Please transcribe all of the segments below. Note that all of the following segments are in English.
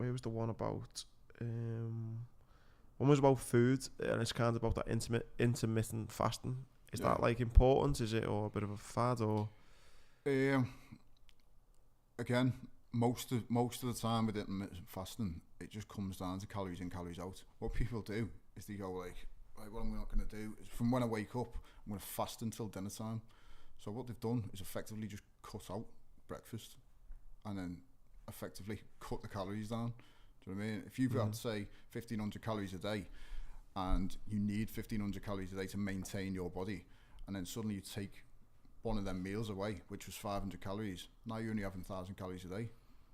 where was the one about? One was about food, and it's kind of about that intermittent fasting. Is that like important? Is it, or a bit of a fad, or? Again, most of the time with intermittent fasting, it just comes down to calories in, calories out. What people do is they go like, what I'm not going to do is from when I wake up, I'm going to fast until dinner time. So what they've done is effectively just cut out breakfast and then effectively cut the calories down. Do you know what I mean? If you've got, say, 1,500 calories a day and you need 1,500 calories a day to maintain your body, and then suddenly you take one of them meals away, which was 500 calories, now you're only having 1,000 calories a day.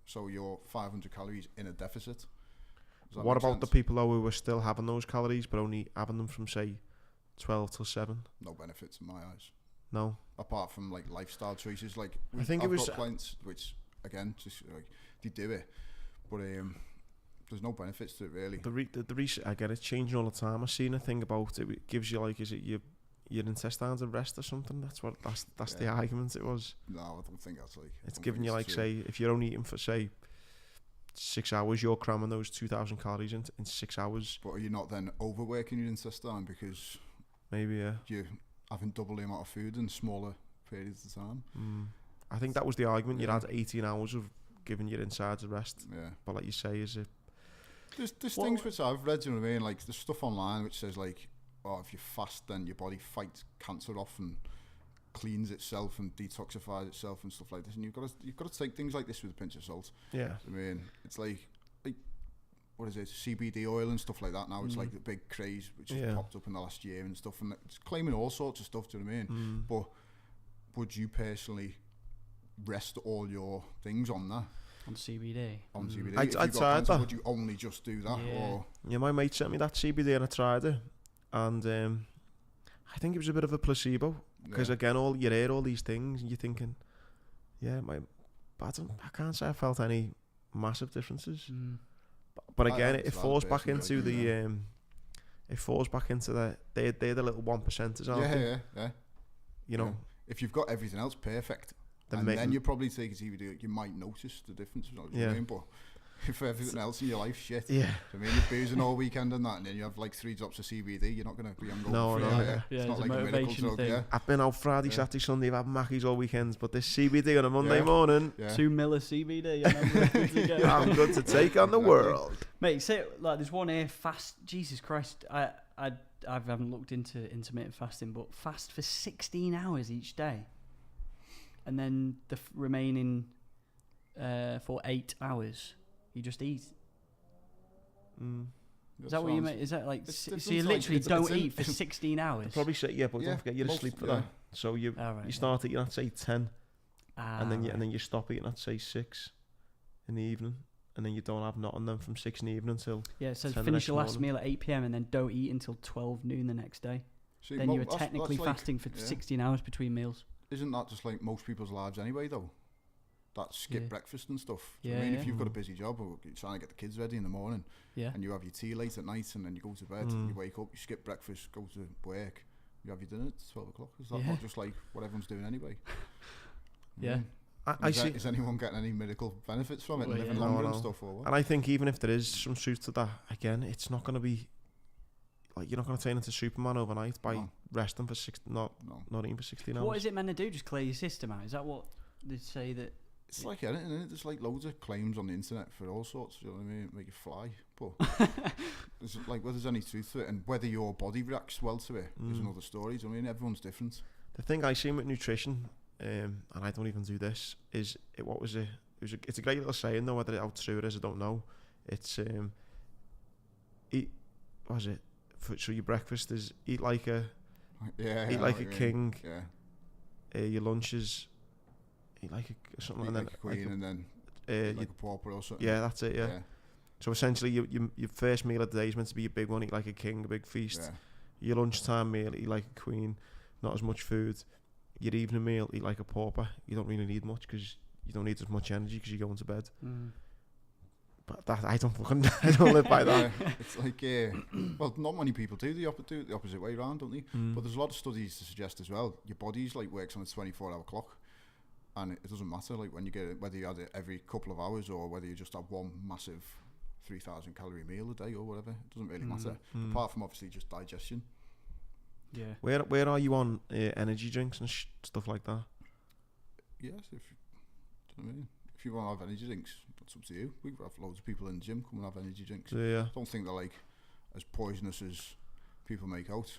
So you're 500 calories in a deficit. What about the people though who were still having those calories but only having them from, say, 12 till 7? No benefits in my eyes. No. Apart from like lifestyle choices, like I think I've got clients which again just like they do it, but there's no benefits to it really. The research, I get it changing all the time. I've seen a thing about it. It gives you like, is it your intestines at rest or something? That's the argument it was. No, I don't think that's like. It's giving you like true. Say if you're only eating for say 6 hours, you're cramming those 2,000 calories in 6 hours. But are you not then overworking your intestine because maybe you're having double the amount of food in smaller periods of time? I think that was the argument. You'd had 18 hours of giving your insides a rest. Yeah. But like you say, is it? There's things which I've read, you know what I mean? Like there's stuff online which says like, oh, if you fast, then your body fights cancer off and cleans itself and detoxifies itself and stuff like this. And you've got to take things like this with a pinch of salt. Yeah. I mean, it's like what is it? CBD oil and stuff like that. Now it's like the big craze which has popped up in the last year and stuff, and it's claiming all sorts of stuff. Do you know what I mean? But would you personally rest all your things on that? On CBD? On CBD. I tried that. Would you only just do that? Yeah. Or? Yeah, my mate sent me that CBD and I tried it. And I think it was a bit of a placebo. Because again, you hear all these things and you're thinking, I can't say I felt any massive differences. But again, it falls back into the... It falls back into they're the little 1%ers, aren't they? Yeah. You know? If you've got everything else perfect, then you probably take a CBD, you might notice the difference. You know what I mean? But if everything else in your life shit, I mean, you're boozing all weekend and that, and then you have like 3 drops of CBD, you're not going to be on No. It's not like a miracle drug. Yeah. I've been out Friday, Saturday, Sunday, I've had Mackies all weekends, but this CBD on a Monday morning, 2 mil of CBD, I'm good to go. I'm good to take on the world. Mate, say like there's one here, fast. Jesus Christ, I haven't looked into intermittent fasting, but fast for 16 hours each day, and then the remaining for 8 hours you just eat. Is that what you mean? Is that like so you literally don't eat for 16 hours? Probably say but don't forget you're asleep for that. So you start eating at say 10, and then you stop eating at say 6 in the evening. And then you don't have nothing then from 6 in the evening until so finish your last meal at 8 p.m. and then don't eat until 12 noon the next day. See, then you're technically fasting for 16 hours between meals. Isn't that just like most people's lives anyway, though? That skip breakfast and stuff. I mean, if you've got a busy job or you're trying to get the kids ready in the morning, and you have your tea late at night, and then you go to bed, you wake up, you skip breakfast, go to work, you have your dinner at 12 o'clock. Is that not just like what everyone's doing anyway? Is anyone getting any medical benefits from it and living longer and stuff or what? And I think even if there is some truth to that, again, it's not going to be like you're not going to turn into Superman overnight by resting for not eating for 16 hours. What is it meant to do? Just clear your system out? Is that what they say that? It's like anything, isn't it? There's like loads of claims on the internet for all sorts. You know what I mean? Make you fly, but there's like whether there's any truth to it and whether your body reacts well to it is another story. I mean, everyone's different. The thing I see with nutrition. And I don't even do this. It's a great little saying though. Whether how true it is, I don't know. It's so your breakfast is eat like a king. Yeah. Your lunch is eat like something eat like a queen, and then like a pauper or something. Yeah, that's it. Yeah. So essentially, your first meal of the day is meant to be a big one. Eat like a king, a big feast. Yeah. Your lunchtime meal, eat like a queen. Not as much food. Your evening meal, eat like a pauper. You don't really need much because you don't need as much energy because you're going to bed. But that I don't live by that. It's like, well, not many people do the opposite way around, don't they? But there's a lot of studies to suggest as well. Your body's like works on a 24-hour clock, and it doesn't matter like when you get it, whether you had it every couple of hours or whether you just have one massive 3,000 calorie meal a day or whatever. It doesn't really matter. Apart from obviously just digestion. Yeah. Where are you on energy drinks and stuff like that? Yes, do you know what I mean? If you want to have energy drinks, that's up to you. We have loads of people in the gym come and have energy drinks. Yeah. I don't think they're like as poisonous as people make out.